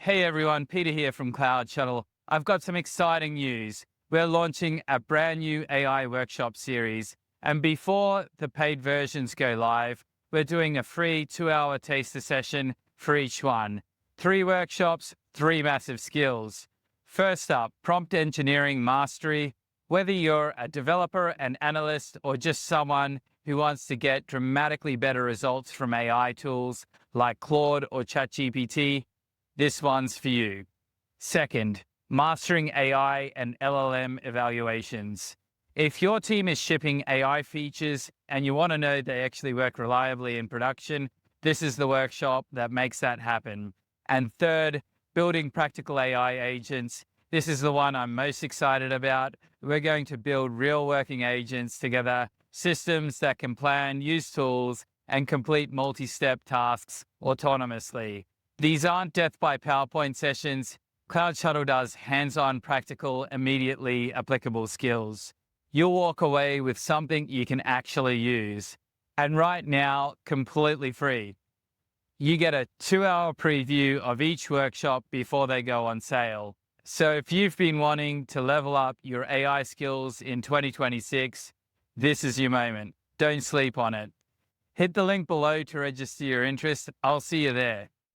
Hey everyone, Peter here from Cloud Shuttle. I've got some exciting news. We're launching a brand new AI workshop series. And before the paid versions go live, we're doing a free 2-hour taster session for each one. 3 workshops, 3 massive skills. First up, prompt engineering mastery. Whether you're a developer, an analyst, or just someone who wants to get dramatically better results from AI tools like Claude or ChatGPT, this one's for you. Second, mastering AI and LLM evaluations. If your team is shipping AI features and you want to know they actually work reliably in production, this is the workshop that makes that happen. And third, building practical AI agents. This is the one I'm most excited about. We're going to build real working agents together, systems that can plan, use tools, and complete multi-step tasks autonomously. These aren't death by PowerPoint sessions. Cloud Shuttle does hands-on, practical, immediately applicable skills. You'll walk away with something you can actually use. And right now, completely free. You get a 2-hour preview of each workshop before they go on sale. So if you've been wanting to level up your AI skills in 2026, this is your moment. Don't sleep on it. Hit the link below to register your interest. I'll see you there.